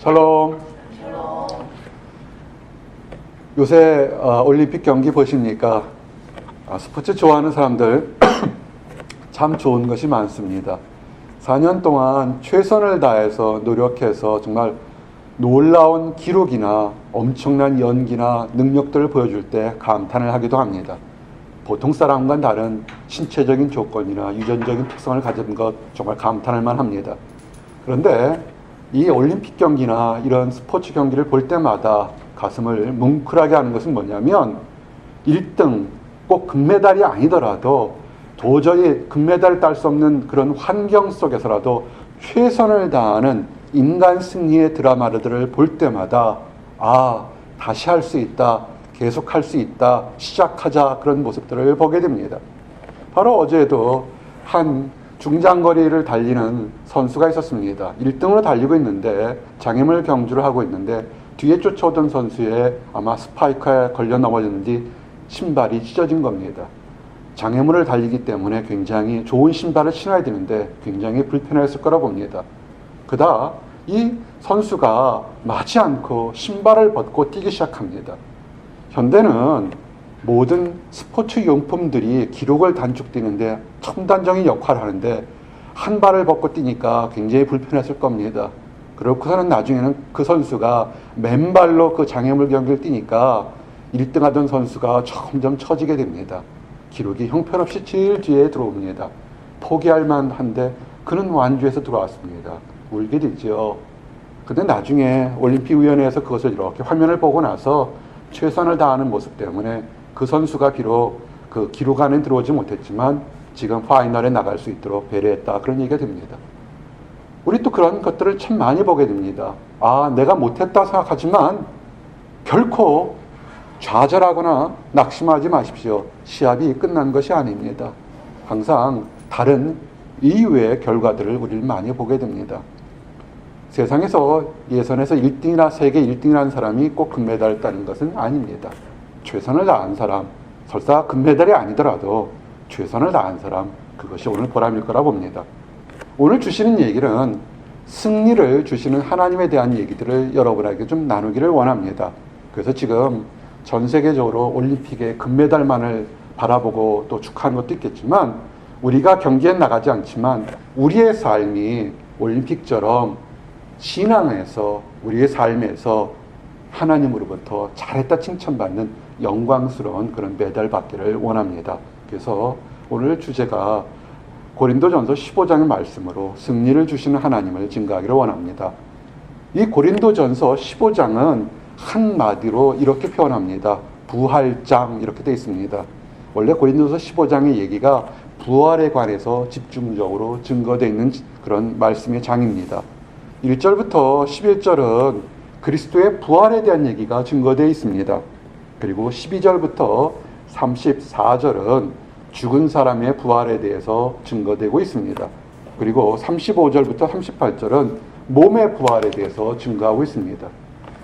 샬롬. 요새 올림픽 경기 보십니까? 스포츠 좋아하는 사람들 참 좋은 것이 많습니다. 4년 동안 최선을 다해서 노력해서 정말 놀라운 기록이나 엄청난 연기나 능력들을 보여줄 때 감탄을 하기도 합니다. 보통 사람과는 다른 신체적인 조건이나 유전적인 특성을 가진 것 정말 감탄할 만합니다. 그런데 이 올림픽 경기나 이런 스포츠 경기를 볼 때마다 가슴을 뭉클하게 하는 것은 뭐냐면 1등 꼭 금메달이 아니더라도 도저히 금메달을 딸 수 없는 그런 환경 속에서라도 최선을 다하는 인간 승리의 드라마들을 볼 때마다 다시 할 수 있다, 계속 할 수 있다, 시작하자, 그런 모습들을 보게 됩니다. 바로 어제도 한 중장거리를 달리는 선수가 있었습니다. 1등으로 달리고 있는데 장애물 경주를 하고 있는데 뒤에 쫓아오던 선수의 아마 스파이크에 걸려 넘어진 뒤 신발이 찢어진 겁니다. 장애물을 달리기 때문에 굉장히 좋은 신발을 신어야 되는데 굉장히 불편했을 거라고 봅니다. 그러다 이 선수가 마지 않고 신발을 벗고 뛰기 시작합니다. 현대는 모든 스포츠 용품들이 기록을 단축되는데 첨단적인 역할을 하는데 한 발을 벗고 뛰니까 굉장히 불편했을 겁니다. 그렇고서는 나중에는 그 선수가 맨발로 그 장애물 경기를 뛰니까 1등 하던 선수가 점점 처지게 됩니다. 기록이 형편없이 제일 뒤에 들어옵니다. 포기할 만한데 그는 완주해서 들어왔습니다. 울게 되죠. 근데 나중에 올림픽위원회에서 그것을 이렇게 화면을 보고 나서 최선을 다하는 모습 때문에 그 선수가 비록 그 기록 안에 들어오지 못했지만 지금 파이널에 나갈 수 있도록 배려했다, 그런 얘기가 됩니다. 우리 또 그런 것들을 참 많이 보게 됩니다. 내가 못했다 생각하지만 결코 좌절하거나 낙심하지 마십시오. 시합이 끝난 것이 아닙니다. 항상 다른 이외의 결과들을 우리를 많이 보게 됩니다. 세상에서 예선에서 1등이나 세계 1등이라는 사람이 꼭 금메달을 따는 것은 아닙니다. 최선을 다한 사람, 설사 금메달이 아니더라도 최선을 다한 사람, 그것이 오늘 보람일 거라 봅니다. 오늘 주시는 얘기는 승리를 주시는 하나님에 대한 얘기들을 여러분에게 좀 나누기를 원합니다. 그래서 지금 전 세계적으로 올림픽의 금메달만을 바라보고 또 축하하는 것도 있겠지만 우리가 경기에 나가지 않지만 우리의 삶이 올림픽처럼 신앙에서 우리의 삶에서 하나님으로부터 잘했다 칭찬받는 영광스러운 그런 메달 받기를 원합니다. 그래서 오늘 주제가 고린도전서 15장의 말씀으로 승리를 주시는 하나님을 증거하기를 원합니다. 이 고린도전서 15장은 한마디로 이렇게 표현합니다. 부활장, 이렇게 되어 있습니다. 원래 고린도전서 15장의 얘기가 부활에 관해서 집중적으로 증거되어 있는 그런 말씀의 장입니다. 1절부터 11절은 그리스도의 부활에 대한 얘기가 증거되어 있습니다. 그리고 12절부터 34절은 죽은 사람의 부활에 대해서 증거되고 있습니다. 그리고 35절부터 38절은 몸의 부활에 대해서 증거하고 있습니다.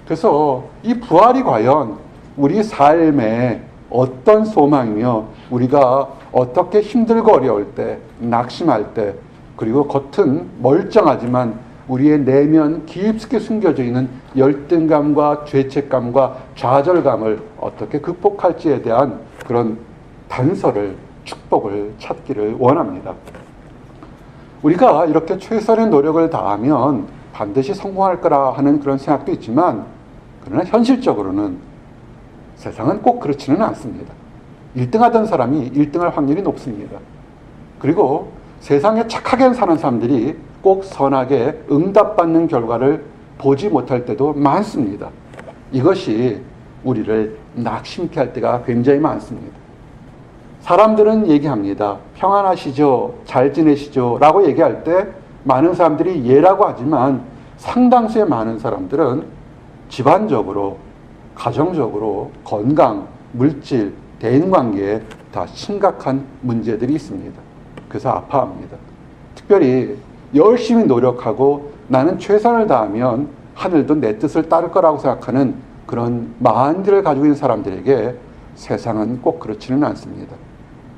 그래서 이 부활이 과연 우리 삶에 어떤 소망이며 우리가 어떻게 힘들고 어려울 때, 낙심할 때, 그리고 겉은 멀쩡하지만 우리의 내면 깊숙이 숨겨져 있는 열등감과 죄책감과 좌절감을 어떻게 극복할지에 대한 그런 단서를, 축복을 찾기를 원합니다. 우리가 이렇게 최선의 노력을 다하면 반드시 성공할 거라 하는 그런 생각도 있지만 그러나 현실적으로는 세상은 꼭 그렇지는 않습니다. 1등 하던 사람이 1등할 확률이 높습니다. 그리고 세상에 착하게 사는 사람들이 꼭 선하게 응답받는 결과를 보지 못할 때도 많습니다. 이것이 우리를 낙심케 할 때가 굉장히 많습니다. 사람들은 얘기합니다. 평안하시죠? 잘 지내시죠? 라고 얘기할 때 많은 사람들이 예라고 하지만 상당수의 많은 사람들은 집안적으로, 가정적으로, 건강, 물질, 대인관계에 다 심각한 문제들이 있습니다. 그래서 아파합니다. 특별히 열심히 노력하고 나는 최선을 다하면 하늘도 내 뜻을 따를 거라고 생각하는 그런 마인드를 가지고 있는 사람들에게 세상은 꼭 그렇지는 않습니다.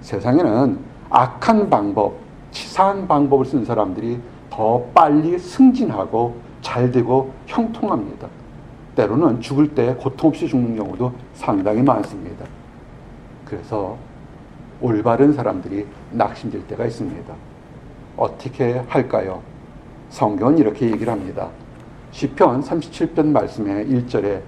세상에는 악한 방법, 치사한 방법을 쓰는 사람들이 더 빨리 승진하고 잘 되고 형통합니다. 때로는 죽을 때 고통 없이 죽는 경우도 상당히 많습니다. 그래서 올바른 사람들이 낙심될 때가 있습니다. 어떻게 할까요? 성경은 이렇게 얘기를 합니다. 시편 37편 말씀의 1절에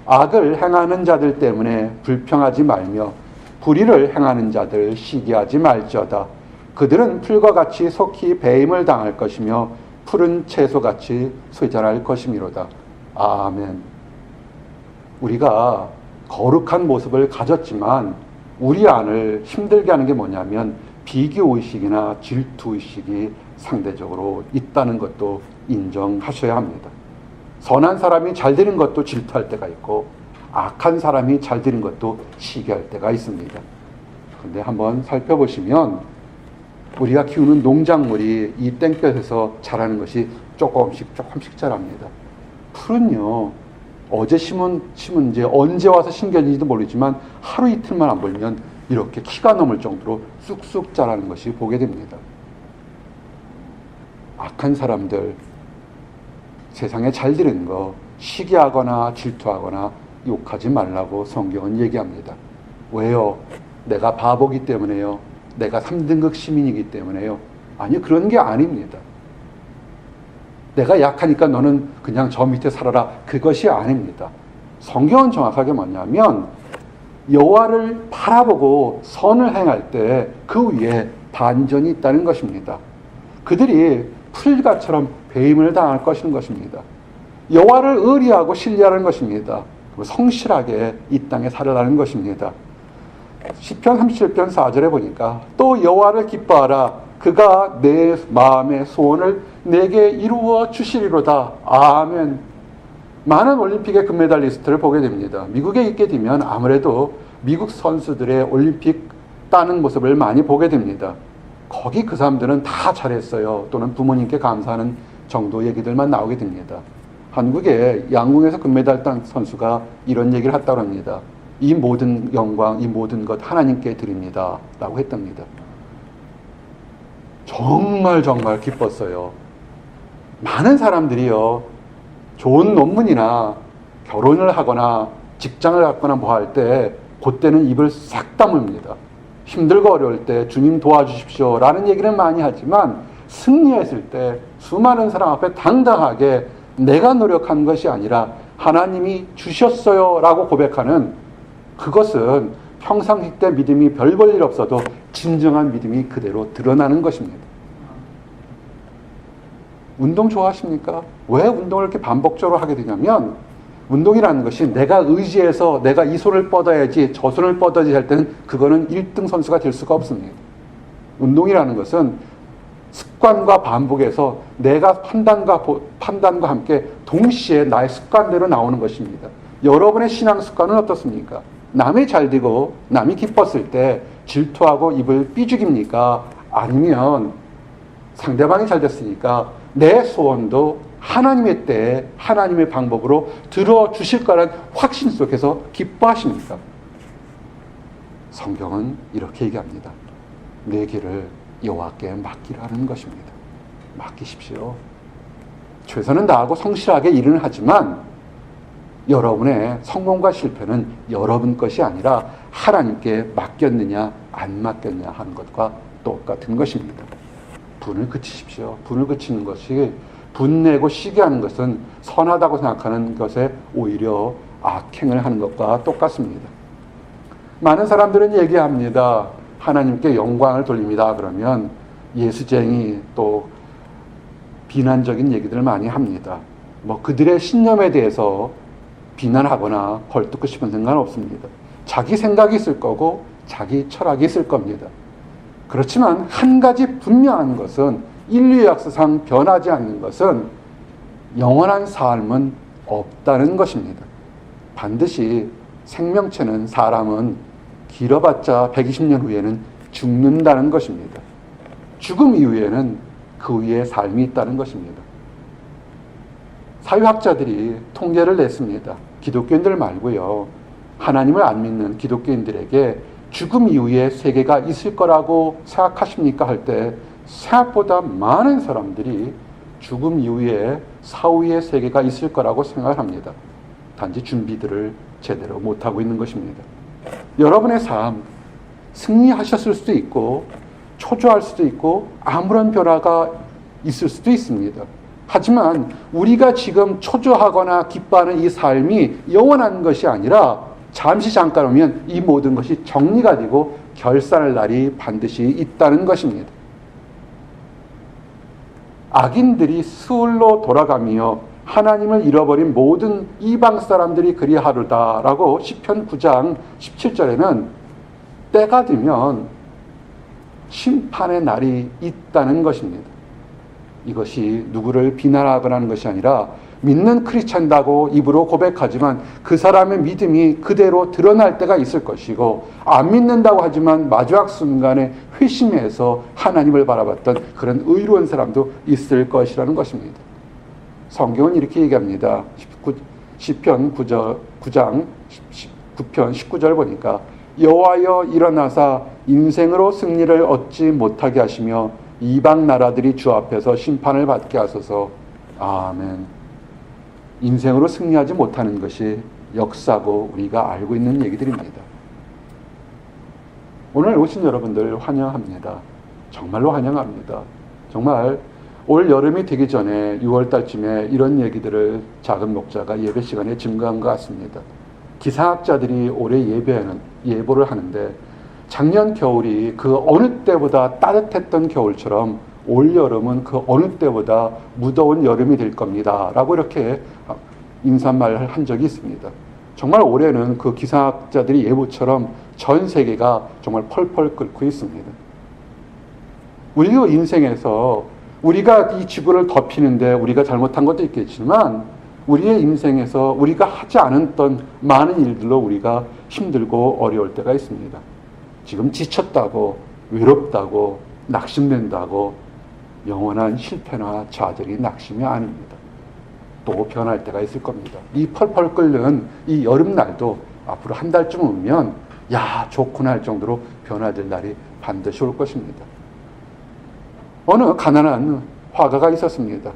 악을 행하는 자들 때문에 불평하지 말며 불의를 행하는 자들 시기하지 말지어다. 그들은 풀과 같이 속히 배임을 당할 것이며 푸른 채소같이 쇠잔할 것이미로다. 아멘. 우리가 거룩한 모습을 가졌지만 우리 안을 힘들게 하는 게 뭐냐면 비교의식이나 질투의식이 상대적으로 있다는 것도 인정하셔야 합니다. 선한 사람이 잘 되는 것도 질투할 때가 있고 악한 사람이 잘 되는 것도 시기할 때가 있습니다. 그런데 한번 살펴보시면 우리가 키우는 농작물이 이 땡볕에서 자라는 것이 조금씩 자랍니다. 풀은요, 어제 심은 이제 언제 와서 심겨진지도 모르지만 하루 이틀만 안 벌면 이렇게 키가 넘을 정도로 쑥쑥 자라는 것이 보게 됩니다. 악한 사람들, 세상에 잘 되는 거 시기하거나 질투하거나 욕하지 말라고 성경은 얘기합니다. 왜요? 내가 바보기 때문에요? 내가 3등급 시민이기 때문에요? 아니, 그런 게 아닙니다. 내가 약하니까 너는 그냥 저 밑에 살아라. 그것이 아닙니다. 성경은 정확하게 뭐냐면 여호와를 바라보고 선을 행할 때 그 위에 반전이 있다는 것입니다. 그들이 풀가처럼 배임을 당할 것입니다. 여호와를 의리하고 신뢰하는 것입니다. 성실하게 이 땅에 살아가는 것입니다. 시편 37편 4절에 보니까 또 여호와를 기뻐하라. 그가 내 마음의 소원을 내게 이루어 주시리로다. 아멘. 많은 올림픽의 금메달리스트를 보게 됩니다. 미국에 있게 되면 아무래도 미국 선수들의 올림픽 따는 모습을 많이 보게 됩니다. 거기 그 사람들은 다 잘했어요. 또는 부모님께 감사하는 정도 얘기들만 나오게 됩니다. 한국의 양궁에서 금메달 딴 선수가 이런 얘기를 했다고 합니다. 이 모든 영광, 이 모든 것 하나님께 드립니다. 라고 했답니다. 정말 기뻤어요. 많은 사람들이요, 좋은 논문이나 결혼을 하거나 직장을 갖거나 뭐 할 때 그때는 입을 싹 다뭅니다. 힘들고 어려울 때 주님 도와주십시오 라는 얘기는 많이 하지만 승리했을 때 수많은 사람 앞에 당당하게 내가 노력한 것이 아니라 하나님이 주셨어요 라고 고백하는 그것은 평상시 때 믿음이 별 볼 일 없어도 진정한 믿음이 그대로 드러나는 것입니다. 운동 좋아하십니까? 왜 운동을 이렇게 반복적으로 하게 되냐면 운동이라는 것이 내가 의지해서 내가 이 손을 뻗어야지 저 손을 뻗어야지 할 때는 그거는 1등 선수가 될 수가 없습니다. 운동이라는 것은 습관과 반복에서 내가 판단과 함께 동시에 나의 습관대로 나오는 것입니다. 여러분의 신앙 습관은 어떻습니까? 남이 잘 되고 남이 기뻤을 때 질투하고 입을 삐죽입니까? 아니면 상대방이 잘 됐으니까 내 소원도 하나님의 때에 하나님의 방법으로 들어주실 거라는 확신 속에서 기뻐하십니까? 성경은 이렇게 얘기합니다. 내 길을 여호와께 맡기라는 것입니다. 맡기십시오. 최선은 다하고 성실하게 일은 하지만 여러분의 성공과 실패는 여러분 것이 아니라 하나님께 맡겼느냐 안 맡겼느냐 하는 것과 똑같은 것입니다. 분을 그치십시오. 분을 그치는 것이 분내고 시기하는 것은 선하다고 생각하는 것에 오히려 악행을 하는 것과 똑같습니다. 많은 사람들은 얘기합니다. 하나님께 영광을 돌립니다. 그러면 예수쟁이 또 비난적인 얘기들을 많이 합니다. 뭐 그들의 신념에 대해서 비난하거나 헐뜯고 싶은 생각은 없습니다. 자기 생각이 있을 거고 자기 철학이 있을 겁니다. 그렇지만 한 가지 분명한 것은 인류 역사상 변하지 않는 것은 영원한 삶은 없다는 것입니다. 반드시 생명체는 사람은 길어봤자 120년 후에는 죽는다는 것입니다. 죽음 이후에는 그 위에 삶이 있다는 것입니다. 사회학자들이 통계를 냈습니다. 기독교인들 말고요. 하나님을 안 믿는 기독교인들에게 죽음 이후에 세계가 있을 거라고 생각하십니까? 할 때 생각보다 많은 사람들이 죽음 이후에 사후의 세계가 있을 거라고 생각합니다. 단지 준비들을 제대로 못하고 있는 것입니다. 여러분의 삶, 승리하셨을 수도 있고 초조할 수도 있고 아무런 변화가 있을 수도 있습니다. 하지만 우리가 지금 초조하거나 기뻐하는 이 삶이 영원한 것이 아니라 잠시 잠깐 오면 이 모든 것이 정리가 되고 결산할 날이 반드시 있다는 것입니다. 악인들이 스울로 돌아가며 하나님을 잃어버린 모든 이방 사람들이 그리하루다라고 시편 9장 17절에는 때가 되면 심판의 날이 있다는 것입니다. 이것이 누구를 비난하거나 하는 것이 아니라 믿는 크리스찬이라고 입으로 고백하지만 그 사람의 믿음이 그대로 드러날 때가 있을 것이고, 안 믿는다고 하지만 마지막 순간에 회심해서 하나님을 바라봤던 그런 의로운 사람도 있을 것이라는 것입니다. 성경은 이렇게 얘기합니다. 시편 9장 9편 19절 보니까 여호와여 일어나사 인생으로 승리를 얻지 못하게 하시며 이방 나라들이 주 앞에서 심판을 받게 하소서. 아멘. 인생으로 승리하지 못하는 것이 역사고 우리가 알고 있는 얘기들입니다. 오늘 오신 여러분들 환영합니다. 정말로 환영합니다. 정말 올 여름이 되기 전에 6월 달쯤에 이런 얘기들을 작은 목자가 예배 시간에 증거한 것 같습니다. 기상학자들이 올해 예보를 하는데 작년 겨울이 그 어느 때보다 따뜻했던 겨울처럼 올 여름은 그 어느 때보다 무더운 여름이 될 겁니다. 라고 이렇게 인사말을 한 적이 있습니다. 정말 올해는 그 기상학자들이 예보처럼 전 세계가 정말 펄펄 끓고 있습니다. 우리도 인생에서 우리가 이 지구를 덮이는데 우리가 잘못한 것도 있겠지만 우리의 인생에서 우리가 하지 않았던 많은 일들로 우리가 힘들고 어려울 때가 있습니다. 지금 지쳤다고, 외롭다고, 낙심된다고 영원한 실패나 좌절이 낙심이 아닙니다. 또 변할 때가 있을 겁니다. 이 펄펄 끓는 이 여름날도 앞으로 한 달쯤 오면 야 좋구나 할 정도로 변화될 날이 반드시 올 것입니다. 어느 가난한 화가가 있었습니다.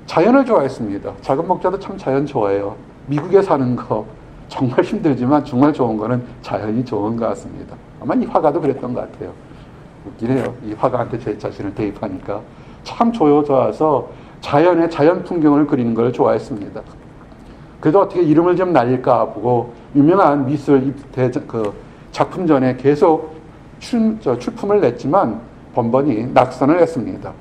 자연을 좋아했습니다. 작은 목자도 참 자연 좋아해요. 미국에 사는 거 정말 힘들지만 정말 좋은 거는 자연이 좋은 것 같습니다. 아마 이 화가도 그랬던 것 같아요. 웃기네요. 이 화가한테 제 자신을 대입하니까 참 좋아서 자연 풍경을 그리는 걸 좋아했습니다. 그래도 어떻게 이름을 좀 날릴까 보고 유명한 미술 작품전에 계속 출품을 냈지만 번번이 낙선을 했습니다.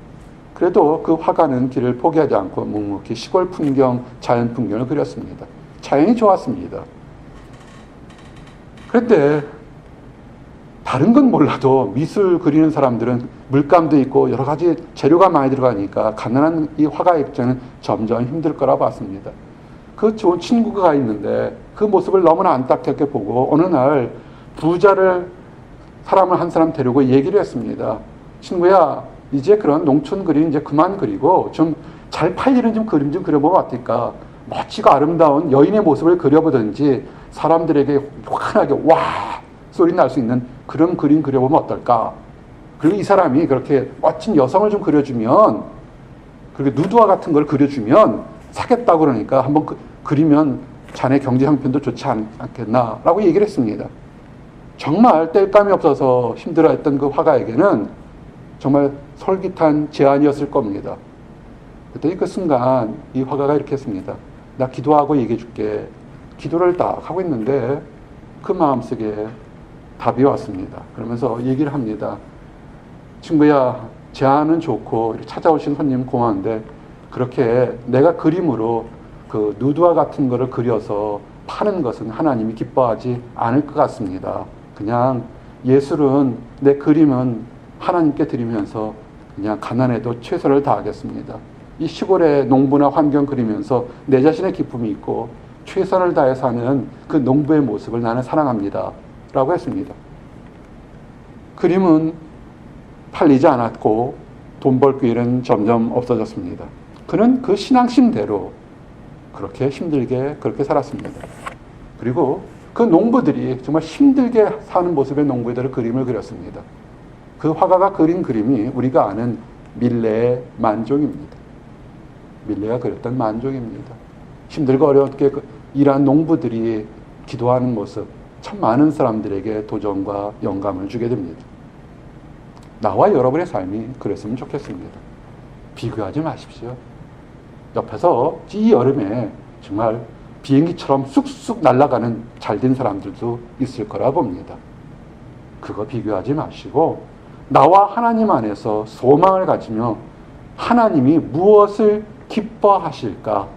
그래도 그 화가는 길을 포기하지 않고 묵묵히 시골 풍경, 자연 풍경을 그렸습니다. 자연이 좋았습니다. 그런데 다른 건 몰라도 미술 그리는 사람들은 물감도 있고 여러 가지 재료가 많이 들어가니까 가난한 이 화가 입장은 점점 힘들 거라 봤습니다. 그 좋은 친구가 있는데 그 모습을 너무나 안타깝게 보고 어느 날 사람을 한 사람 데리고 얘기를 했습니다. 친구야, 이제 그런 농촌 그림 이제 그만 그리고 좀 잘 팔리는 좀 그림 좀 그려보면 어떨까? 멋지고 아름다운 여인의 모습을 그려보든지 사람들에게 환하게 와 소리 날 수 있는 그런 그림 그려보면 어떨까? 그리고 이 사람이 그렇게 멋진 여성을 좀 그려주면, 그리고 누드화 같은 걸 그려주면 사겠다고 그러니까 한번 그리면 자네 경제 형편도 좋지 않겠나? 라고 얘기를 했습니다. 정말 뗄감이 없어서 힘들어했던 그 화가에게는 정말 솔깃한 제안이었을 겁니다. 그랬더니 그 순간 이 화가가 이렇게 했습니다. 나 기도하고 얘기해 줄게. 기도를 딱 하고 있는데 그 마음속에 답이 왔습니다. 그러면서 얘기를 합니다. 친구야, 제안은 좋고 찾아오신 손님 고마운데 그렇게 내가 그림으로 그 누드화 같은 거를 그려서 파는 것은 하나님이 기뻐하지 않을 것 같습니다. 그냥 예술은, 내 그림은 하나님께 드리면서 그냥 가난해도 최선을 다하겠습니다. 이 시골의 농부나 환경 그리면서 내 자신의 기쁨이 있고 최선을 다해 사는 그 농부의 모습을 나는 사랑합니다. 라고 했습니다. 그림은 팔리지 않았고 돈 벌 기회는 점점 없어졌습니다. 그는 그 신앙심대로 그렇게 힘들게 그렇게 살았습니다. 그리고 그 농부들이 정말 힘들게 사는 모습의 농부들의 그림을 그렸습니다. 그 화가가 그린 그림이 우리가 아는 밀레의 만종입니다. 밀레가 그렸던 만족입니다. 힘들고 어렵게 일한 농부들이 기도하는 모습, 참 많은 사람들에게 도전과 영감을 주게 됩니다. 나와 여러분의 삶이 그랬으면 좋겠습니다. 비교하지 마십시오. 옆에서 이 여름에 정말 비행기처럼 쑥쑥 날아가는 잘된 사람들도 있을 거라 봅니다. 그거 비교하지 마시고 나와 하나님 안에서 소망을 가지며 하나님이 무엇을 기뻐하실까,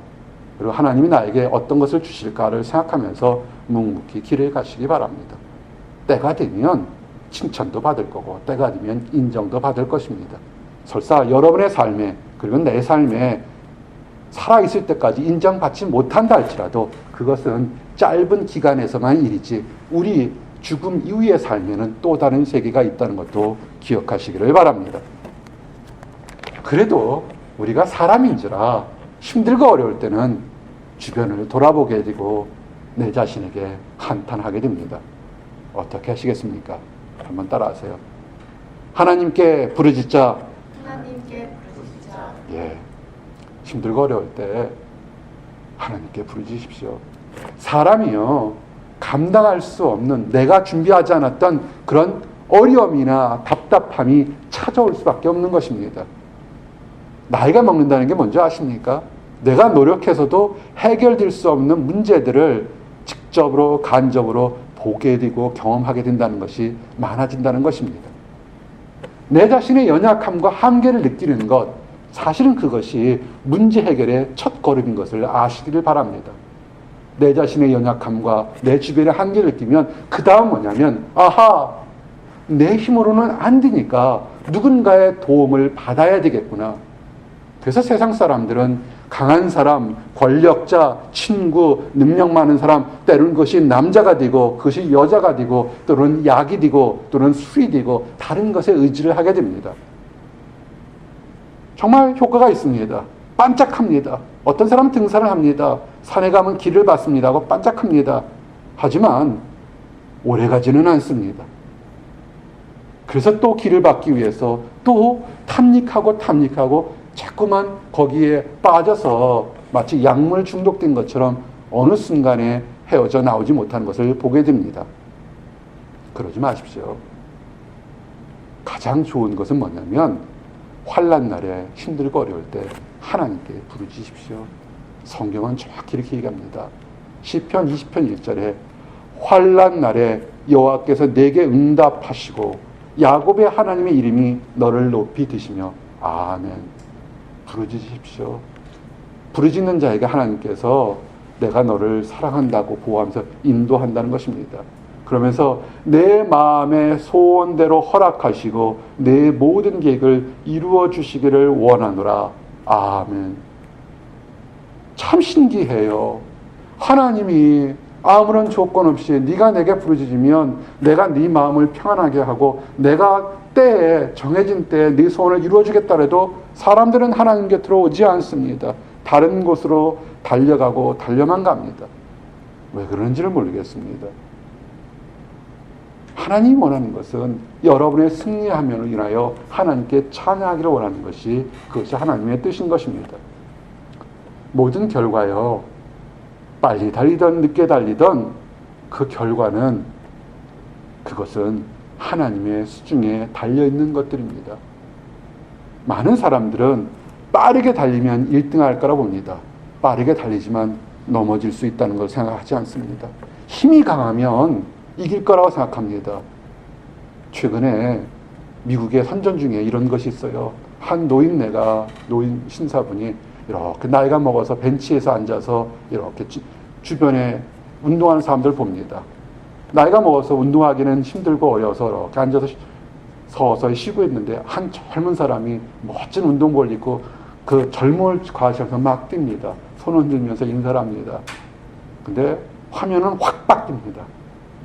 그리고 하나님이 나에게 어떤 것을 주실까를 생각하면서 묵묵히 길을 가시기 바랍니다. 때가 되면 칭찬도 받을 거고 때가 되면 인정도 받을 것입니다. 설사 여러분의 삶에, 그리고 내 삶에 살아있을 때까지 인정받지 못한다 할지라도 그것은 짧은 기간에서만 일이지 우리 죽음 이후의 삶에는 또 다른 세계가 있다는 것도 기억하시기를 바랍니다. 그래도 우리가 사람인지라 힘들고 어려울 때는 주변을 돌아보게 되고 내 자신에게 한탄하게 됩니다. 어떻게 하시겠습니까? 한번 따라하세요. 하나님께 부르짖자. 하나님께 부르짖자. 예, 힘들고 어려울 때 하나님께 부르짖으십시오. 사람이요, 감당할 수 없는, 내가 준비하지 않았던 그런 어려움이나 답답함이 찾아올 수밖에 없는 것입니다. 나이가 먹는다는 게 뭔지 아십니까? 내가 노력해서도 해결될 수 없는 문제들을 직접으로 간접으로 보게 되고 경험하게 된다는 것이 많아진다는 것입니다. 내 자신의 연약함과 한계를 느끼는 것, 사실은 그것이 문제 해결의 첫 걸음인 것을 아시기를 바랍니다. 내 자신의 연약함과 내 주변의 한계를 느끼면 그 다음 뭐냐면, 아하, 내 힘으로는 안 되니까 누군가의 도움을 받아야 되겠구나. 그래서 세상 사람들은 강한 사람, 권력자, 친구, 능력 많은 사람, 때로는 그것이 남자가 되고 그것이 여자가 되고 또는 약이 되고 또는 술이 되고 다른 것에 의지를 하게 됩니다. 정말 효과가 있습니다. 반짝합니다. 어떤 사람은 등산을 합니다. 산에 가면 길을 받습니다 하고 반짝합니다. 하지만 오래가지는 않습니다. 그래서 또 길을 받기 위해서 또 탐닉하고 자꾸만 거기에 빠져서 마치 약물 중독된 것처럼 어느 순간에 헤어져 나오지 못하는 것을 보게 됩니다. 그러지 마십시오. 가장 좋은 것은 뭐냐면 환난 날에 힘들고 어려울 때 하나님께 부르짖으십시오. 성경은 정확히 이렇게 얘기합니다. 시편 20편 1절에 환난 날에 여호와께서 내게 응답하시고 야곱의 하나님의 이름이 너를 높이 드시며 아멘. 부르짖으십시오. 부르짖는 자에게 하나님께서 내가 너를 사랑한다고 보호하면서 인도한다는 것입니다. 그러면서 내 마음의 소원대로 허락하시고 내 모든 계획을 이루어 주시기를 원하노라. 아멘. 참 신기해요. 하나님이 아무런 조건 없이 네가 내게 부르짖으면 내가 네 마음을 평안하게 하고 내가 때에 정해진 때에 네 소원을 이루어 주겠다 해도 사람들은 하나님 곁으로 오지 않습니다. 다른 곳으로 달려가고 달려만 갑니다. 왜 그런지를 모르겠습니다. 하나님이 원하는 것은 여러분의 승리함으로 인하여 하나님께 찬양하기를 원하는 것이, 그것이 하나님의 뜻인 것입니다. 모든 결과요, 빨리 달리던 늦게 달리던 그 결과는, 그것은 하나님의 수중에 달려있는 것들입니다. 많은 사람들은 빠르게 달리면 1등 할 거라 봅니다. 빠르게 달리지만 넘어질 수 있다는 걸 생각하지 않습니다. 힘이 강하면 이길 거라고 생각합니다. 최근에 미국의 선전 중에 이런 것이 있어요. 한 노인 신사분이 이렇게 나이가 먹어서 벤치에서 앉아서 이렇게 주변에 운동하는 사람들 봅니다. 나이가 먹어서 운동하기는 힘들고 어려서 이렇게 앉아서 서서히 쉬고 있는데 한 젊은 사람이 멋진 운동복을 입고 그 젊음을 과시하면서 막 뜁니다. 손 흔들면서 인사를 합니다. 근데 화면은 확 바뀝니다.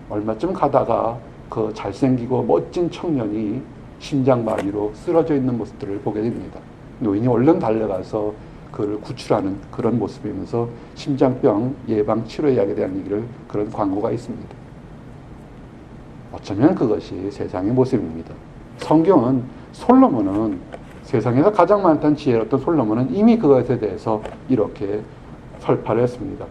얼마쯤 가다가 그 잘생기고 멋진 청년이 심장마비로 쓰러져 있는 모습들을 보게 됩니다. 노인이 얼른 달려가서 그를 구출하는 그런 모습이면서 심장병 예방 치료약에 대한 얘기를, 그런 광고가 있습니다. 어쩌면 그것이 세상의 모습입니다. 성경은 솔로몬은 세상에서 가장 많다는 지혜로웠던 솔로몬은 이미 그것에 대해서 이렇게 설파를 했습니다.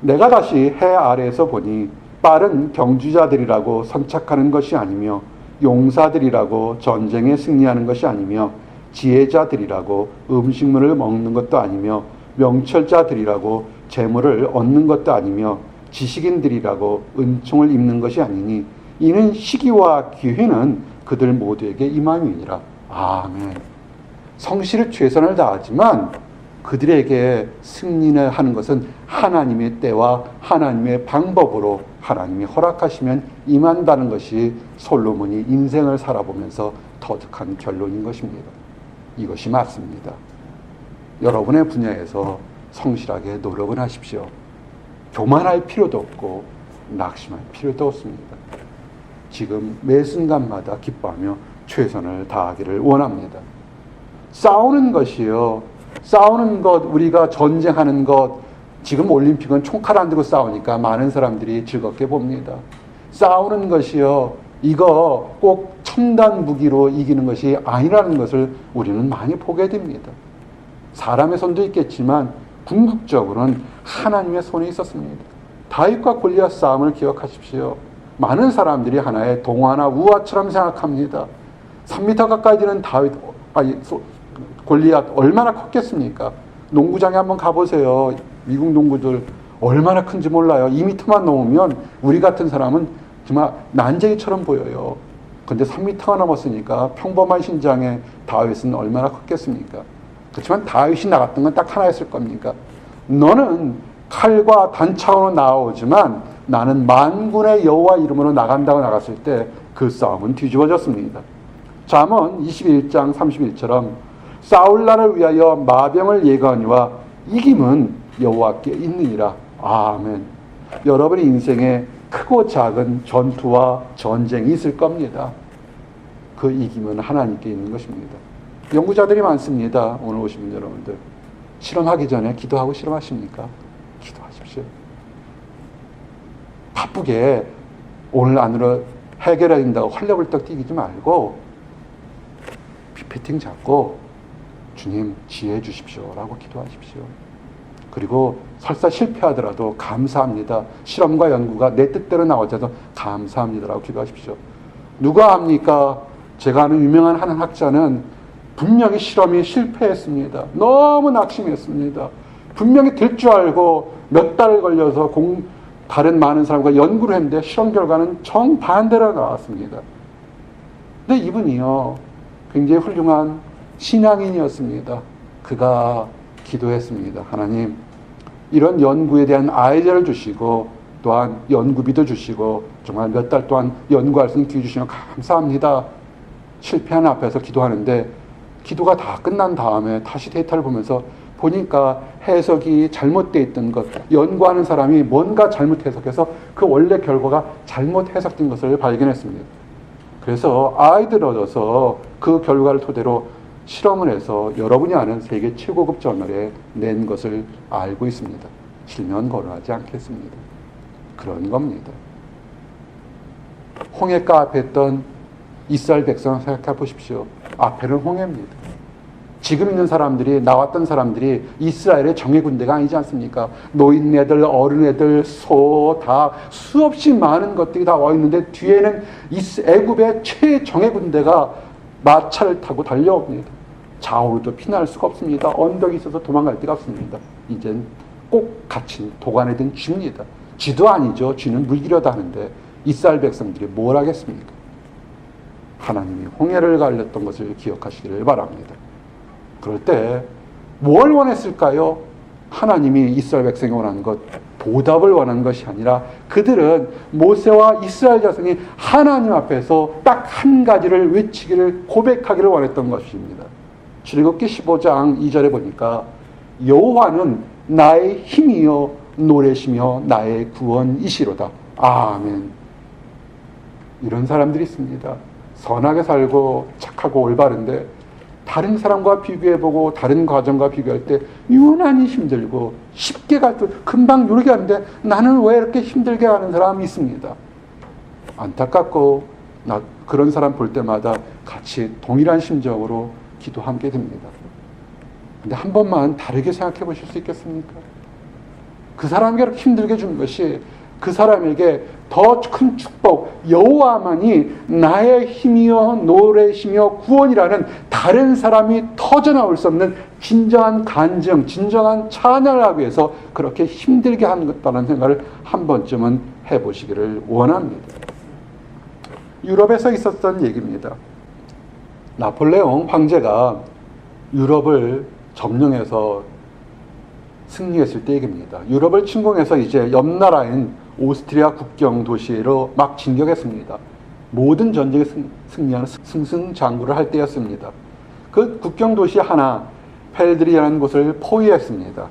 내가 다시 해 아래에서 보니 빠른 경주자들이라고 선착하는 것이 아니며 용사들이라고 전쟁에 승리하는 것이 아니며 지혜자들이라고 음식물을 먹는 것도 아니며 명철자들이라고 재물을 얻는 것도 아니며 지식인들이라고 은총을 입는 것이 아니니 이는 시기와 기회는 그들 모두에게 임함이니라. 아멘. 성실히 최선을 다하지만 그들에게 승리를 하는 것은 하나님의 때와 하나님의 방법으로 하나님이 허락하시면 임한다는 것이 솔로몬이 인생을 살아보면서 터득한 결론인 것입니다. 이것이 맞습니다. 여러분의 분야에서 성실하게 노력을 하십시오. 교만할 필요도 없고 낙심할 필요도 없습니다. 지금 매 순간마다 기뻐하며 최선을 다하기를 원합니다. 싸우는 것이요. 싸우는 것, 우리가 전쟁하는 것, 지금 올림픽은 총칼 안 들고 싸우니까 많은 사람들이 즐겁게 봅니다. 싸우는 것이요. 이거 꼭 첨단 무기로 이기는 것이 아니라는 것을 우리는 많이 보게 됩니다. 사람의 손도 있겠지만 궁극적으로는 하나님의 손이 있었습니다. 다윗과 골리앗 싸움을 기억하십시오. 많은 사람들이 하나의 동화나 우화처럼 생각합니다. 3m 가까이 되는 골리앗 얼마나 컸겠습니까? 농구장에 한번 가보세요. 미국 농구들 얼마나 큰지 몰라요. 2m만 넘으면 우리 같은 사람은 정말 난쟁이처럼 보여요. 근데 3m가 넘었으니까 평범한 신장의 다윗은 얼마나 컸겠습니까? 그렇지만 다윗이 나갔던 건 딱 하나였을 겁니까? 너는 칼과 단창으로 나오지만 나는 만군의 여호와 이름으로 나간다고 나갔을 때 그 싸움은 뒤집어졌습니다. 잠언 21장 31처럼 싸울 날을 위하여 마병을 예거하니와 이김은 여호와께 있느니라. 아멘. 여러분의 인생에 크고 작은 전투와 전쟁이 있을 겁니다. 그 이김은 하나님께 있는 것입니다. 연구자들이 많습니다. 오늘 오신 여러분들. 실험하기 전에 기도하고 실험하십니까? 기도하십시오. 바쁘게 오늘 안으로 해결해야 된다고 헐레벌떡 뛰지 말고 피피팅 잡고 주님 지혜 주십시오 라고 기도하십시오. 그리고 설사 실패하더라도 감사합니다. 실험과 연구가 내 뜻대로 나오지 않아서 감사합니다 라고 기도하십시오. 누가 합니까? 제가 아는 유명한 한 학자는 분명히 실험이 실패했습니다. 너무 낙심했습니다. 분명히 될 줄 알고 몇 달 걸려서 다른 많은 사람과 연구를 했는데 실험 결과는 정반대로 나왔습니다. 근데 이분이요, 굉장히 훌륭한 신앙인이었습니다. 그가 기도했습니다. 하나님, 이런 연구에 대한 아이디어를 주시고 또한 연구비도 주시고 정말 몇 달 동안 연구할 수 있는 기회 주시면 감사합니다. 실패하는 앞에서 기도하는데 기도가 다 끝난 다음에 다시 데이터를 보면서 보니까 해석이 잘못되어 있던 것, 연구하는 사람이 뭔가 잘못 해석해서 그 원래 결과가 잘못 해석된 것을 발견했습니다. 그래서 아이들 얻어서 그 결과를 토대로 실험을 해서 여러분이 아는 세계 최고급 저널에 낸 것을 알고 있습니다. 실면 거론하지 않겠습니다. 그런 겁니다. 홍해가 앞에 있던 이스라엘 백성을 생각해 보십시오. 앞에는 홍해입니다. 지금 있는 사람들이, 나왔던 사람들이 이스라엘의 정예 군대가 아니지 않습니까? 노인네들, 어른애들, 소, 다 수없이 많은 것들이 다 와 있는데 뒤에는 애굽의 최정예 군대가 마차를 타고 달려옵니다. 좌우로도 피날 수가 없습니다. 언덕이 있어서 도망갈 데가 없습니다. 이젠 꼭 갇힌 도관에 든 쥐입니다. 쥐도 아니죠. 쥐는 물기려다 하는데 이스라엘 백성들이 뭘 하겠습니까? 하나님이 홍해를 갈렸던 것을 기억하시기를 바랍니다. 그럴 때 뭘 원했을까요? 하나님이 이스라엘 백성이 원하는 것, 보답을 원하는 것이 아니라 그들은 모세와 이스라엘 자손이 하나님 앞에서 딱 한 가지를 외치기를, 고백하기를 원했던 것입니다. 출애굽기 15장 2절에 보니까 여호와는 나의 힘이요 노래시며 나의 구원이시로다. 아멘. 이런 사람들이 있습니다. 선하게 살고 착하고 올바른데 다른 사람과 비교해보고 다른 과정과 비교할 때 유난히 힘들고 쉽게 가도 금방 요렇게 하는데 나는 왜 이렇게 힘들게 하는 사람이 있습니다. 안타깝고 그런 사람 볼 때마다 같이 동일한 심정으로 기도하게 됩니다. 근데 한 번만 다르게 생각해 보실 수 있겠습니까? 그 사람에게 힘들게 준 것이 그 사람에게 더 큰 축복, 여호와만이 나의 힘이요 노래시며 구원이라는 다른 사람이 터져나올 수 없는 진정한 간증, 진정한 찬양을 하기 위해서 그렇게 힘들게 한 것다는 생각을 한 번쯤은 해보시기를 원합니다. 유럽에서 있었던 얘기입니다. 나폴레옹 황제가 유럽을 점령해서 승리했을 때 얘기입니다. 유럽을 침공해서 이제 옆 나라인 오스트리아 국경 도시로 막 진격했습니다. 모든 전쟁에 승리하는 승승장구를 할 때였습니다. 그 국경 도시 하나, 펠드리라는 곳을 포위했습니다.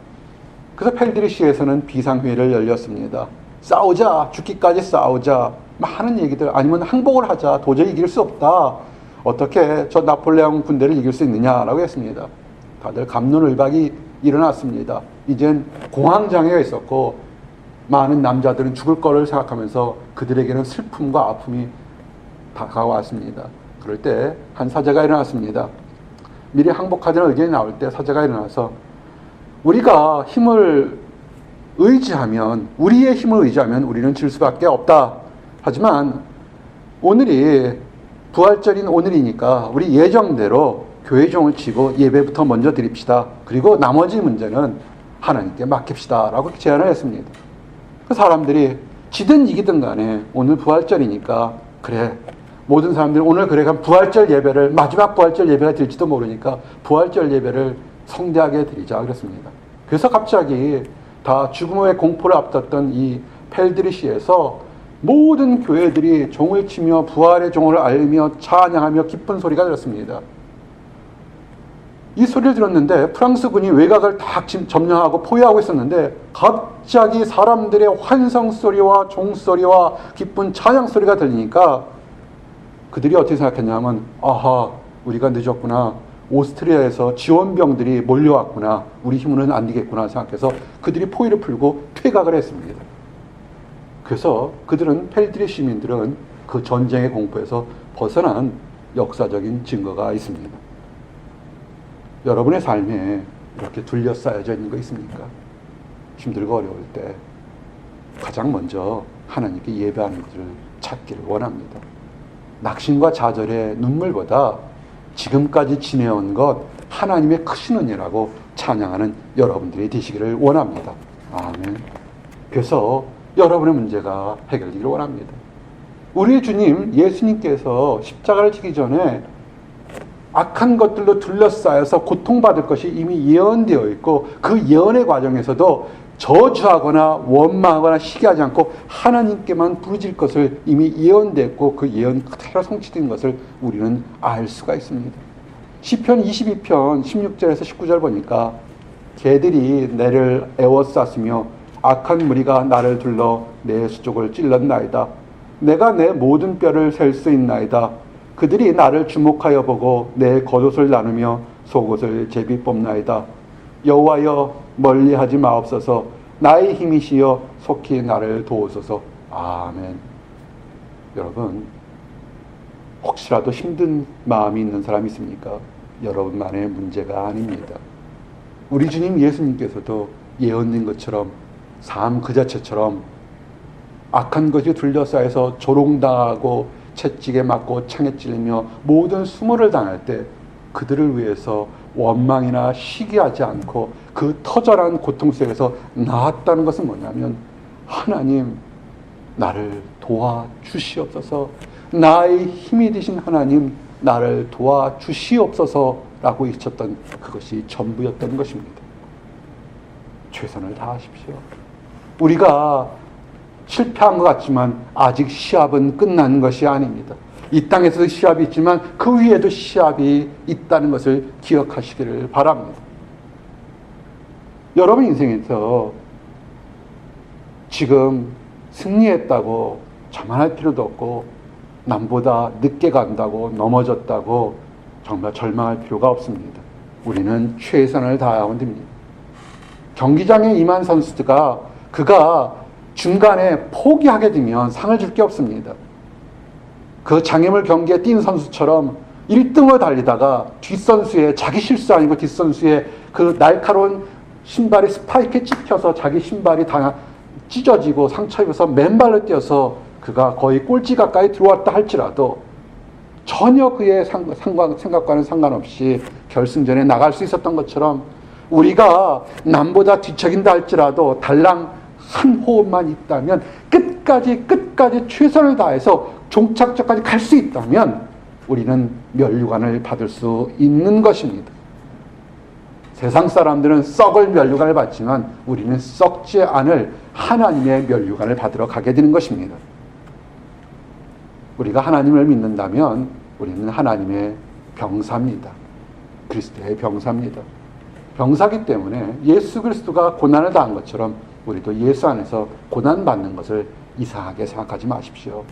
그래서 펠드리시에서는 비상회의를 열렸습니다. 싸우자, 죽기까지 싸우자, 많은 얘기들, 아니면 항복을 하자, 도저히 이길 수 없다. 어떻게 저 나폴레옹 군대를 이길 수 있느냐라고 했습니다. 다들 갑론을박이 일어났습니다. 이젠 공황장애가 있었고 많은 남자들은 죽을 거를 생각하면서 그들에게는 슬픔과 아픔이 다가왔습니다. 그럴 때 한 사제가 일어났습니다. 미리 항복하자는 의견이 나올 때 사제가 일어나서 우리가 힘을 의지하면, 우리의 힘을 의지하면 우리는 질 수밖에 없다. 하지만 오늘이 부활절인 오늘이니까 우리 예정대로 교회 종을 치고 예배부터 먼저 드립시다. 그리고 나머지 문제는 하나님께 맡깁시다. 라고 제안을 했습니다. 그 사람들이 지든 이기든 간에 오늘 부활절이니까 그래. 모든 사람들이 오늘 그래 간 부활절 예배를, 마지막 부활절 예배가 될지도 모르니까 부활절 예배를 성대하게 드리자 그랬습니다. 그래서 갑자기 다 죽음의 공포를 앞뒀던 이 펠드리시에서 모든 교회들이 종을 치며 부활의 종을 알며 찬양하며 기쁜 소리가 들었습니다. 이 소리를 들었는데 프랑스군이 외곽을 다 점령하고 포위하고 있었는데 갑자기 사람들의 환성 소리와 종소리와 기쁜 찬양 소리가 들리니까 그들이 어떻게 생각했냐면 아하, 우리가 늦었구나. 오스트리아에서 지원병들이 몰려왔구나. 우리 힘으로는 안 되겠구나 생각해서 그들이 포위를 풀고 퇴각을 했습니다. 그래서 그들은 펠드리 시민들은 그 전쟁의 공포에서 벗어난 역사적인 증거가 있습니다. 여러분의 삶에 이렇게 둘러싸여져 있는 거 있습니까? 힘들고 어려울 때 가장 먼저 하나님께 예배하는 것을 찾기를 원합니다. 낙심과 좌절의 눈물보다 지금까지 지내온 것 하나님의 크신 은혜라고 찬양하는 여러분들이 되시기를 원합니다. 아멘. 그래서 여러분의 문제가 해결되기를 원합니다. 우리의 주님 예수님께서 십자가를 지기 전에 악한 것들로 둘러싸여서 고통받을 것이 이미 예언되어 있고 그 예언의 과정에서도 저주하거나 원망하거나 시기하지 않고 하나님께만 부르질 것을 이미 예언됐고 그 예언 그대로 성취된 것을 우리는 알 수가 있습니다. 시편 22편 16절에서 19절 보니까 개들이 내를 애워쌌으며 악한 무리가 나를 둘러 내 수족을 찔렀나이다. 내가 내 모든 뼈를 셀 수 있나이다. 그들이 나를 주목하여 보고 내 겉옷을 나누며 속옷을 제비 뽑나이다. 여호와여 멀리하지 마옵소서. 나의 힘이시여 속히 나를 도우소서. 아멘. 여러분, 혹시라도 힘든 마음이 있는 사람이 있습니까? 여러분만의 문제가 아닙니다. 우리 주님 예수님께서도 예언된 것처럼 삶 그 자체처럼 악한 것이 둘러싸여서 조롱당하고 채찍에 맞고 창에 찔리며 모든 수모를 당할 때 그들을 위해서 원망이나 시기하지 않고 그 터절한 고통 속에서 나았다는 것은 뭐냐면 하나님 나를 도와주시옵소서, 나의 힘이 되신 하나님 나를 도와주시옵소서라고 외쳤던 그것이 전부였던 것입니다. 최선을 다하십시오. 우리가 실패한 것 같지만 아직 시합은 끝난 것이 아닙니다. 이 땅에서도 시합이 있지만 그 위에도 시합이 있다는 것을 기억하시기를 바랍니다. 여러분 인생에서 지금 승리했다고 자만할 필요도 없고 남보다 늦게 간다고 넘어졌다고 정말 절망할 필요가 없습니다. 우리는 최선을 다하면 됩니다. 경기장에 임한 선수가 그가 중간에 포기하게 되면 상을 줄 게 없습니다. 그 장애물 경기에 뛴 선수처럼 1등으로 달리다가 뒷선수에 자기 실수 아니고 뒷선수에 그 날카로운 신발이 스파이크에 찍혀서 자기 신발이 다 찢어지고 상처 입어서 맨발로 뛰어서 그가 거의 꼴찌 가까이 들어왔다 할지라도 전혀 그의 생각과는 상관없이 결승전에 나갈 수 있었던 것처럼 우리가 남보다 뒤척인다 할지라도 달랑 한 호흡만 있다면 끝까지 최선을 다해서 종착점까지 갈 수 있다면 우리는 면류관을 받을 수 있는 것입니다. 세상 사람들은 썩을 면류관을 받지만 우리는 썩지 않을 하나님의 면류관을 받으러 가게 되는 것입니다. 우리가 하나님을 믿는다면 우리는 하나님의 병사입니다. 그리스도의 병사입니다. 병사기 때문에 예수 그리스도가 고난을 당한 것처럼 우리도 예수 안에서 고난받는 것을 이상하게 생각하지 마십시오.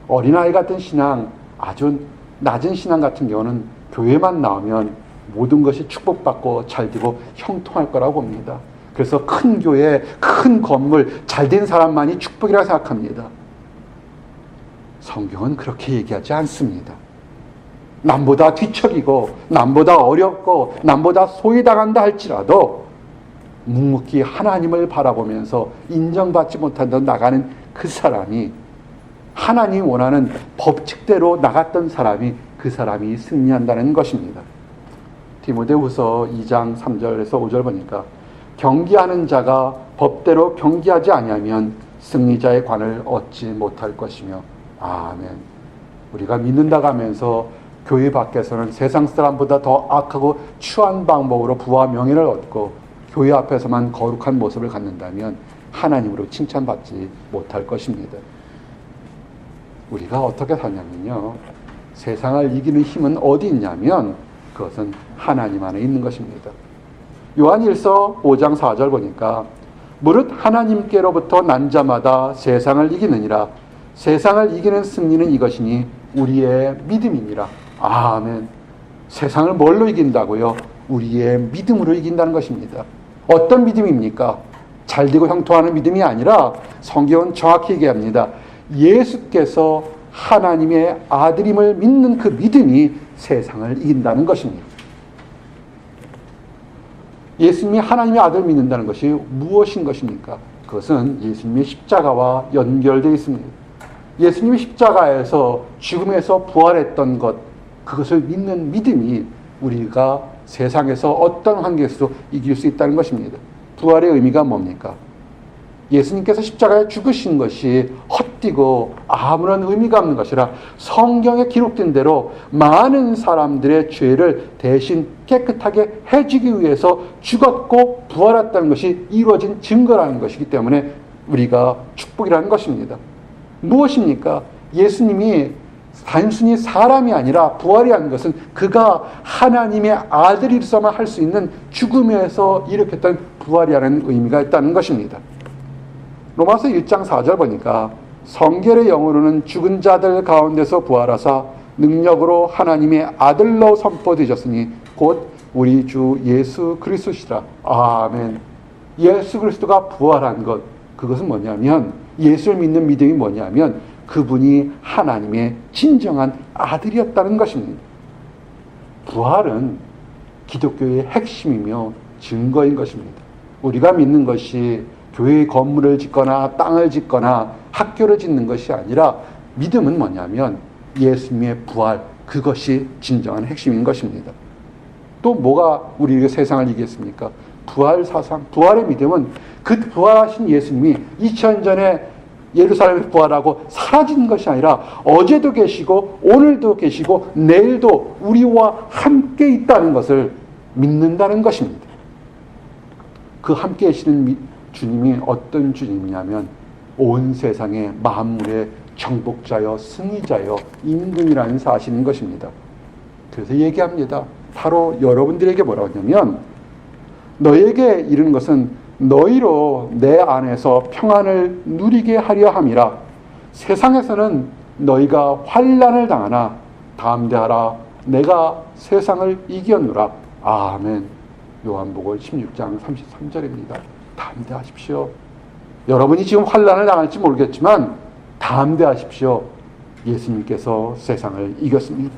어린아이 같은 신앙, 아주 낮은 신앙 같은 경우는 교회만 나오면 모든 것이 축복받고 잘되고 형통할 거라고 봅니다. 그래서 큰 교회, 큰 건물, 잘된 사람만이 축복이라고 생각합니다. 성경은 그렇게 얘기하지 않습니다. 남보다 뒤척이고 남보다 어렵고 남보다 소외당한다 할지라도 묵묵히 하나님을 바라보면서 인정받지 못한다 나가는 그 사람이, 하나님이 원하는 법칙대로 나갔던 사람이, 그 사람이 승리한다는 것입니다. 디모데후서 2장 3절에서 5절 보니까 경기하는 자가 법대로 경기하지 아니하면 승리자의 관을 얻지 못할 것이며, 아멘. 우리가 믿는다고 하면서 교회 밖에서는 세상 사람보다 더 악하고 추한 방법으로 부와 명예를 얻고 교회 앞에서만 거룩한 모습을 갖는다면 하나님으로 칭찬받지 못할 것입니다. 우리가 어떻게 사냐면요, 세상을 이기는 힘은 어디 있냐면 그것은 하나님 안에 있는 것입니다. 요한일서 5장 4절 보니까 무릇 하나님께로부터 난 자마다 세상을 이기느니라. 세상을 이기는 승리는 이것이니 우리의 믿음이니라. 아멘. 세상을 뭘로 이긴다고요? 우리의 믿음으로 이긴다는 것입니다. 어떤 믿음입니까? 잘되고 형통하는 믿음이 아니라 성경은 정확히 얘기합니다. 예수께서 하나님의 아들임을 믿는 그 믿음이 세상을 이긴다는 것입니다. 예수님이 하나님의 아들을 믿는다는 것이 무엇인 것입니까? 그것은 예수님의 십자가와 연결되어 있습니다. 예수님이 십자가에서 죽음에서 부활했던 것, 그것을 믿는 믿음이 우리가 세상에서 어떤 환경에서도 이길 수 있다는 것입니다. 부활의 의미가 뭡니까? 예수님께서 십자가에 죽으신 것이 헛되고 아무런 의미가 없는 것이라 성경에 기록된 대로 많은 사람들의 죄를 대신 깨끗하게 해주기 위해서 죽었고 부활했다는 것이 이루어진 증거라는 것이기 때문에 우리가 축복이라는 것입니다. 무엇입니까? 예수님이 단순히 사람이 아니라 부활이라는 것은 그가 하나님의 아들이로서만 할 수 있는 죽음에서 일으켰던 부활이라는 의미가 있다는 것입니다. 로마서 1장 4절 보니까 성결의 영으로는 죽은 자들 가운데서 부활하사 능력으로 하나님의 아들로 선포되셨으니 곧 우리 주 예수 그리스도시라. 아멘. 예수 그리스도가 부활한 것, 그것은 뭐냐면, 예수를 믿는 믿음이 뭐냐면 그분이 하나님의 진정한 아들이었다는 것입니다. 부활은 기독교의 핵심이며 증거인 것입니다. 우리가 믿는 것이 교회의 건물을 짓거나 땅을 짓거나 학교를 짓는 것이 아니라 믿음은 뭐냐면 예수님의 부활, 그것이 진정한 핵심인 것입니다. 또 뭐가 우리 세상을 이기겠습니까? 부활 사상, 부활의 믿음은 그 부활하신 예수님이 2000년 전에 예루살렘에 부활하고 사라진 것이 아니라 어제도 계시고 오늘도 계시고 내일도 우리와 함께 있다는 것을 믿는다는 것입니다. 그 함께 계시는 주님이 어떤 주님이냐면 온 세상의 만물의 정복자여 승리자여 임금이라는 사실인 것입니다. 그래서 얘기합니다. 바로 여러분들에게 뭐라고 하냐면 너에게 이르는 것은 너희로 내 안에서 평안을 누리게 하려 함이라. 세상에서는 너희가 환난을 당하나 담대하라. 내가 세상을 이겼노라. 아멘. 요한복음 16장 33절입니다. 담대하십시오. 여러분이 지금 환난을 당할지 모르겠지만 담대하십시오. 예수님께서 세상을 이겼습니다.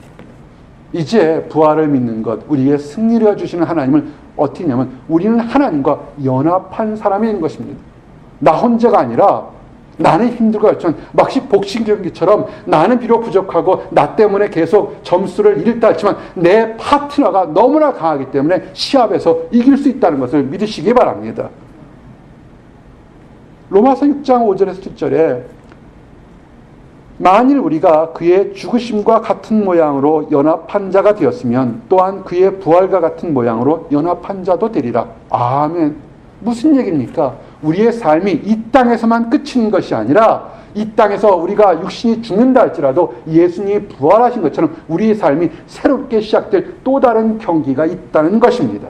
이제 부활을 믿는 것, 우리의 승리를 주시는 하나님을 어떻게 하냐면 우리는 하나님과 연합한 사람이 되는 것입니다. 나 혼자가 아니라 나는 힘들고 하지만 마치 복싱 경기처럼 나는 비록 부족하고 나 때문에 계속 점수를 잃다 했지만 내 파트너가 너무나 강하기 때문에 시합에서 이길 수 있다는 것을 믿으시기 바랍니다. 로마서 6장 5절에서 7절에 만일 우리가 그의 죽으심과 같은 모양으로 연합한 자가 되었으면 또한 그의 부활과 같은 모양으로 연합한 자도 되리라. 아멘. 무슨 얘기입니까? 우리의 삶이 이 땅에서만 끝인 것이 아니라 이 땅에서 우리가 육신이 죽는다 할지라도 예수님이 부활하신 것처럼 우리의 삶이 새롭게 시작될 또 다른 경기가 있다는 것입니다.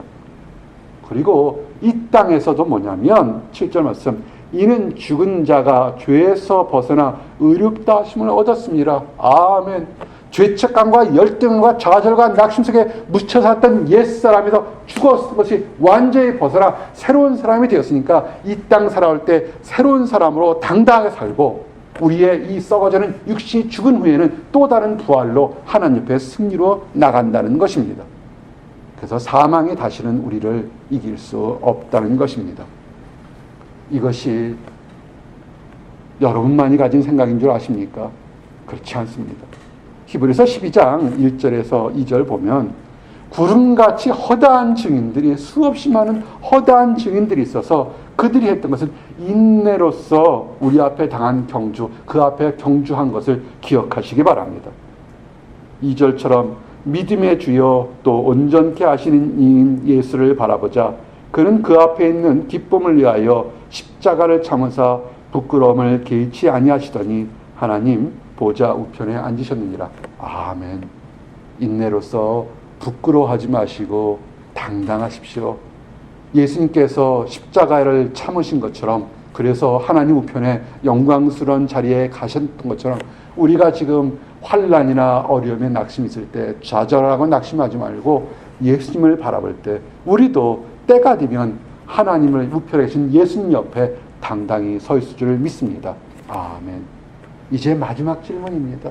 그리고 이 땅에서도 뭐냐면 7절 말씀, 이는 죽은 자가 죄에서 벗어나 의롭다 하심을 얻었습니다. 아멘. 죄책감과 열등과 좌절과 낙심 속에 묻혀 살았던 옛사람에서 죽었던 것이 완전히 벗어나 새로운 사람이 되었으니까 이 땅 살아올 때 새로운 사람으로 당당하게 살고 우리의 이 썩어지는 육신이 죽은 후에는 또 다른 부활로 하나님 옆에 승리로 나간다는 것입니다. 그래서 사망이 다시는 우리를 이길 수 없다는 것입니다. 이것이 여러분만이 가진 생각인 줄 아십니까? 그렇지 않습니다. 히브리서 12장 1절에서 2절 보면 구름같이 허다한 증인들이 수없이 많은 허다한 증인들이 있어서 그들이 했던 것은 인내로서 우리 앞에 당한 경주, 그 앞에 경주한 것을 기억하시기 바랍니다. 2절처럼 믿음의 주여 또 온전케 하시는 이인 예수를 바라보자. 그는 그 앞에 있는 기쁨을 위하여 십자가를 참으사 부끄러움을 개의치 아니하시더니 하나님 보좌 우편에 앉으셨느니라. 아멘. 인내로서 부끄러워하지 마시고 당당하십시오. 예수님께서 십자가를 참으신 것처럼, 그래서 하나님 우편에 영광스러운 자리에 가셨던 것처럼 우리가 지금 환난이나 어려움에 낙심이 있을 때 좌절하고 낙심하지 말고 예수님을 바라볼 때 우리도 때가 되면 하나님을 우편에 계신 예수님 옆에 당당히 서 있을 줄 믿습니다. 아멘. 이제 마지막 질문입니다.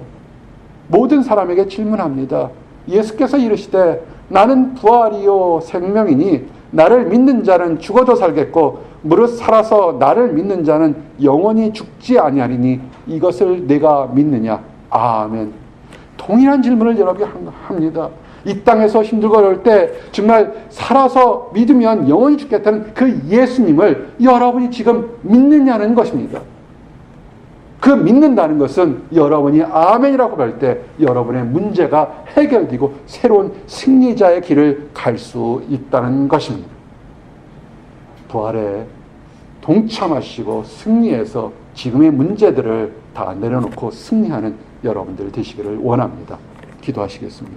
모든 사람에게 질문합니다. 예수께서 이르시되 나는 부활이요 생명이니 나를 믿는 자는 죽어도 살겠고 무릇 살아서 나를 믿는 자는 영원히 죽지 아니하리니 이것을 내가 믿느냐. 아멘. 동일한 질문을 여러분이 합니다. 이 땅에서 힘들고 어려울 때 정말 살아서 믿으면 영원히 죽겠다는 그 예수님을 여러분이 지금 믿느냐는 것입니다. 그 믿는다는 것은 여러분이 아멘이라고 할 때 여러분의 문제가 해결되고 새로운 승리자의 길을 갈 수 있다는 것입니다. 부활에 동참하시고 승리해서 지금의 문제들을 다 내려놓고 승리하는 여러분들 되시기를 원합니다. 기도하시겠습니다.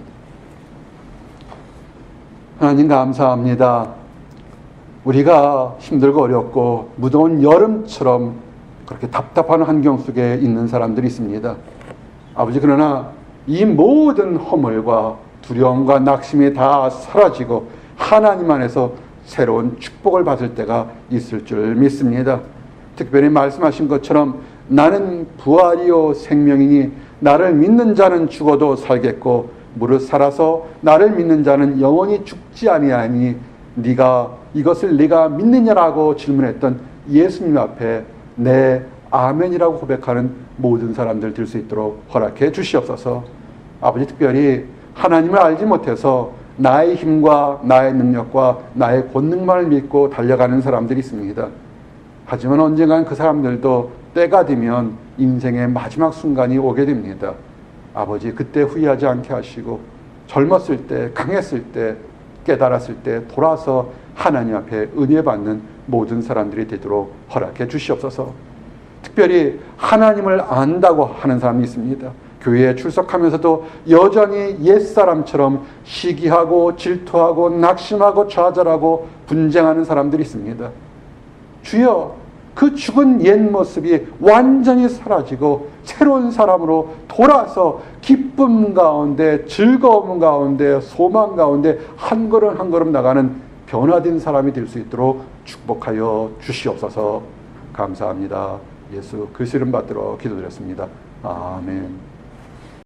하나님 감사합니다. 우리가 힘들고 어렵고 무더운 여름처럼 그렇게 답답한 환경 속에 있는 사람들이 있습니다. 아버지, 그러나 이 모든 허물과 두려움과 낙심이 다 사라지고 하나님 안에서 새로운 축복을 받을 때가 있을 줄 믿습니다. 특별히 말씀하신 것처럼 나는 부활이요 생명이니 나를 믿는 자는 죽어도 살겠고 무릇 살아서 나를 믿는 자는 영원히 죽지 아니하니 네가 이것을 네가 믿느냐라고 질문했던 예수님 앞에 네 아멘이라고 고백하는 모든 사람들 될 수 있도록 허락해 주시옵소서. 아버지, 특별히 하나님을 알지 못해서 나의 힘과 나의 능력과 나의 권능만을 믿고 달려가는 사람들이 있습니다. 하지만 언젠간 그 사람들도 때가 되면 인생의 마지막 순간이 오게 됩니다. 아버지, 그때 후회하지 않게 하시고 젊었을 때, 강했을 때, 깨달았을 때 돌아서 하나님 앞에 은혜 받는 모든 사람들이 되도록 허락해 주시옵소서. 특별히 하나님을 안다고 하는 사람이 있습니다. 교회에 출석하면서도 여전히 옛사람처럼 시기하고 질투하고 낙심하고 좌절하고 분쟁하는 사람들이 있습니다. 주여, 그 죽은 옛 모습이 완전히 사라지고 새로운 사람으로 돌아서 기쁨 가운데, 즐거움 가운데, 소망 가운데 한 걸음 한 걸음 나가는 변화된 사람이 될 수 있도록 축복하여 주시옵소서. 감사합니다. 예수 그리스도 이름 받들어 기도드렸습니다. 아멘.